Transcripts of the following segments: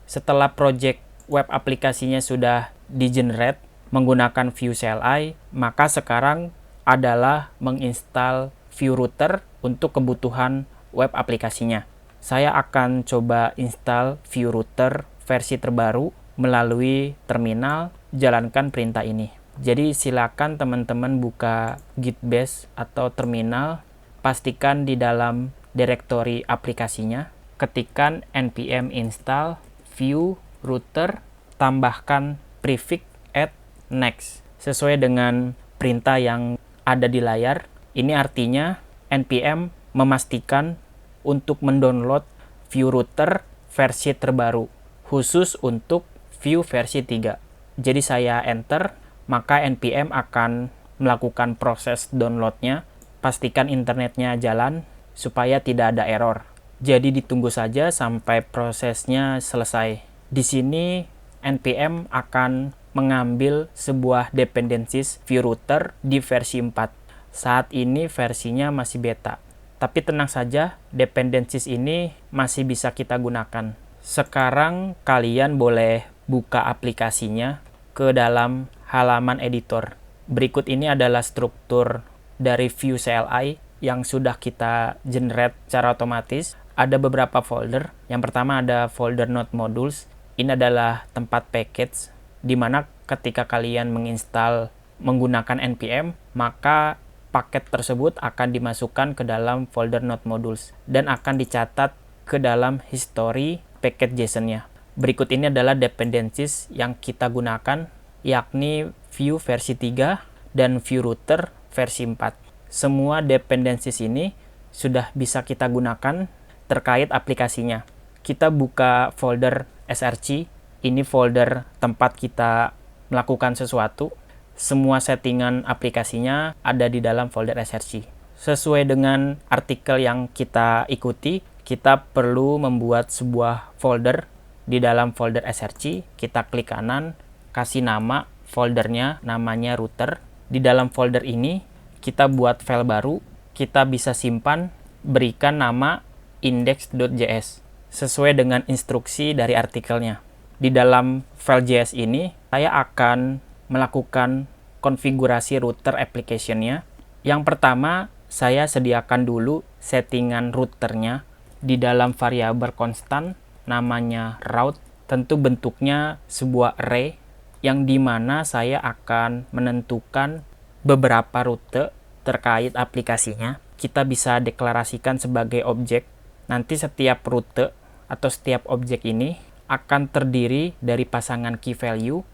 Setelah project web aplikasinya sudah di-generate menggunakan Vue CLI, maka sekarang adalah menginstal Vue Router untuk kebutuhan web aplikasinya. Saya akan coba install Vue Router versi terbaru melalui terminal, jalankan perintah ini. Jadi silakan teman-teman buka Git Bash atau terminal, pastikan di dalam direktori aplikasinya, ketikkan npm install Vue Router, tambahkan prefix add next sesuai dengan perintah yang ada di layar. Ini artinya npm memastikan untuk mendownload Vue Router versi terbaru khusus untuk Vue versi 3. Jadi saya enter, maka npm akan melakukan proses downloadnya. Pastikan internetnya jalan supaya tidak ada error. Jadi ditunggu saja sampai prosesnya selesai. Di sini npm akan mengambil sebuah dependencies Vue Router di versi 4. Saat ini versinya masih beta. Tapi tenang saja, dependencies ini masih bisa kita gunakan. Sekarang kalian boleh buka aplikasinya ke dalam halaman editor. Berikut ini adalah struktur dari Vue CLI yang sudah kita generate secara otomatis. Ada beberapa folder. Yang pertama ada folder node modules. Ini adalah tempat package, di mana ketika kalian menginstal menggunakan npm, maka paket tersebut akan dimasukkan ke dalam folder node modules dan akan dicatat ke dalam history packet JSON-nya. Berikut ini adalah dependencies yang kita gunakan, yakni Vue versi 3 dan Vue Router versi 4. Semua dependencies ini sudah bisa kita gunakan terkait aplikasinya. Kita buka folder src, ini folder tempat kita melakukan sesuatu. Semua settingan aplikasinya ada di dalam folder src. Sesuai dengan artikel yang kita ikuti, kita perlu membuat sebuah folder. Di dalam folder src, kita klik kanan, kasih nama foldernya, namanya router. Di dalam folder ini, kita buat file baru, kita bisa simpan, berikan nama index.js sesuai dengan instruksi dari artikelnya. Di dalam file JS ini, saya akan melakukan konfigurasi router application-nya. Yang pertama, saya sediakan dulu settingan routernya di dalam variabel konstan namanya route. Tentu bentuknya sebuah array yang dimana saya akan menentukan beberapa rute terkait aplikasinya. Kita bisa deklarasikan sebagai objek. Nanti setiap rute atau setiap objek ini akan terdiri dari pasangan key value.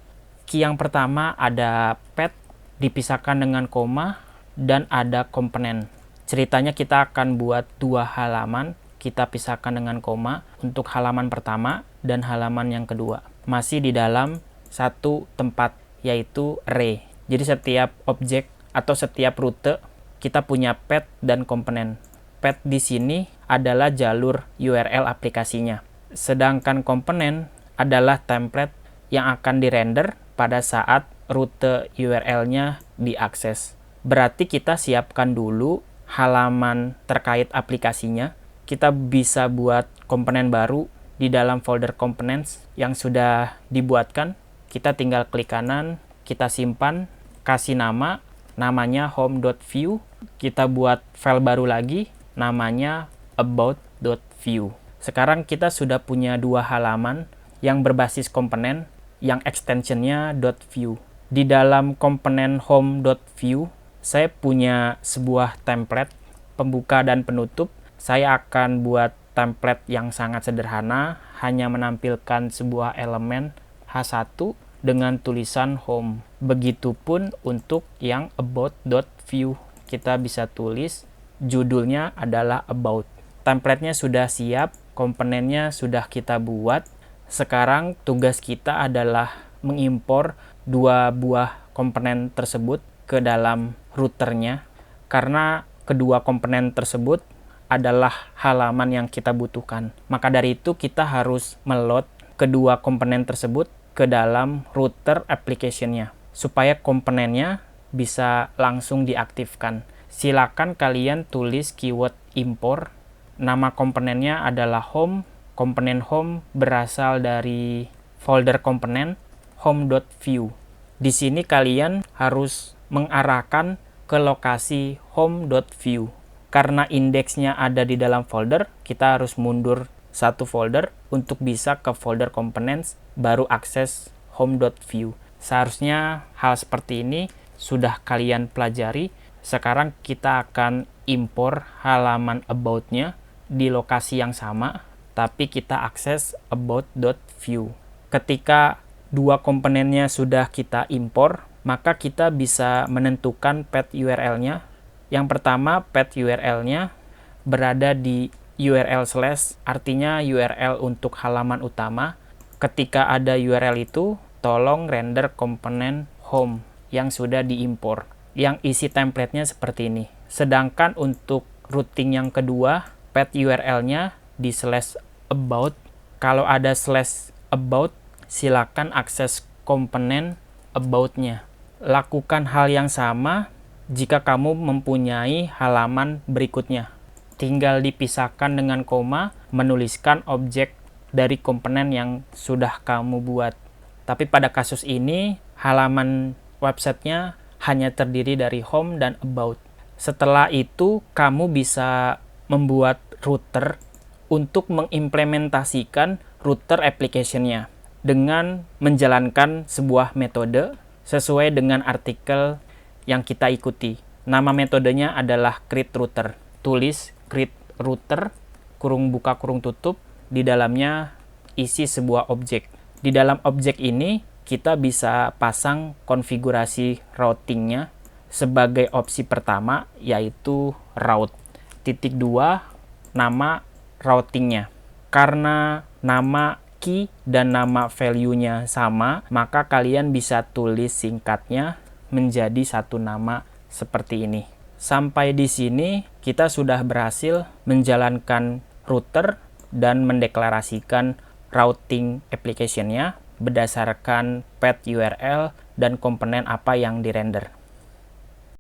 Key yang pertama ada path, dipisahkan dengan koma, dan ada komponen. Ceritanya kita akan buat dua halaman, kita pisahkan dengan koma untuk halaman pertama dan halaman yang kedua. Masih di dalam satu tempat, yaitu array. Jadi setiap objek atau setiap rute kita punya path dan komponen. Path di sini adalah jalur URL aplikasinya. Sedangkan komponen adalah template yang akan dirender pada saat rute URL-nya diakses. Berarti kita siapkan dulu halaman terkait aplikasinya. Kita bisa buat komponen baru di dalam folder components yang sudah dibuatkan. Kita tinggal klik kanan, kita simpan, kasih nama, namanya home.vue. Kita buat file baru lagi, namanya about.vue. Sekarang kita sudah punya dua halaman yang berbasis komponen, yang extensionnya .vue. Di dalam komponen home.vue, saya punya sebuah template pembuka dan penutup. Saya akan buat template yang sangat sederhana, hanya menampilkan sebuah elemen H1 dengan tulisan home. Begitupun untuk yang about.vue. Kita bisa tulis judulnya adalah about. Template-nya sudah siap, komponennya sudah kita buat. Sekarang tugas kita adalah mengimpor dua buah komponen tersebut ke dalam routernya, karena kedua komponen tersebut adalah halaman yang kita butuhkan. Maka dari itu kita harus meload kedua komponen tersebut ke dalam router application-nya supaya komponennya bisa langsung diaktifkan. Silakan kalian tulis keyword import. Nama komponennya adalah home komponen home berasal dari folder komponen home.view. Di sini kalian harus mengarahkan ke lokasi home.view. Karena indeksnya ada di dalam folder, kita harus mundur satu folder untuk bisa ke folder components, baru akses home.view. Seharusnya hal seperti ini sudah kalian pelajari. Sekarang kita akan impor halaman about-nya di lokasi yang sama, tapi kita akses about.view. Ketika dua komponennya sudah kita impor, maka kita bisa menentukan path URL-nya. Yang pertama, path URL-nya berada di URL/, artinya URL untuk halaman utama. Ketika ada URL itu, tolong render komponen home yang sudah diimpor, yang isi template-nya seperti ini. Sedangkan untuk routing yang kedua, path URL-nya di /about. Kalau ada /about, silakan akses komponen about-nya. Lakukan hal yang sama jika kamu mempunyai halaman berikutnya. Tinggal dipisahkan dengan koma, menuliskan objek dari komponen yang sudah kamu buat. Tapi pada kasus ini, halaman websitenya hanya terdiri dari home dan about. Setelah itu, kamu bisa membuat router untuk mengimplementasikan router application-nya dengan menjalankan sebuah metode sesuai dengan artikel yang kita ikuti. Nama metodenya adalah create router. Tulis create router, kurung buka kurung tutup, di dalamnya isi sebuah objek. Di dalam objek ini, kita bisa pasang konfigurasi routingnya sebagai opsi pertama, yaitu route. Titik 2, nama routingnya. Karena nama key dan nama value-nya sama, maka kalian bisa tulis singkatnya menjadi satu nama seperti ini. Sampai di sini, kita sudah berhasil menjalankan router dan mendeklarasikan routing application-nya berdasarkan path URL dan komponen apa yang dirender.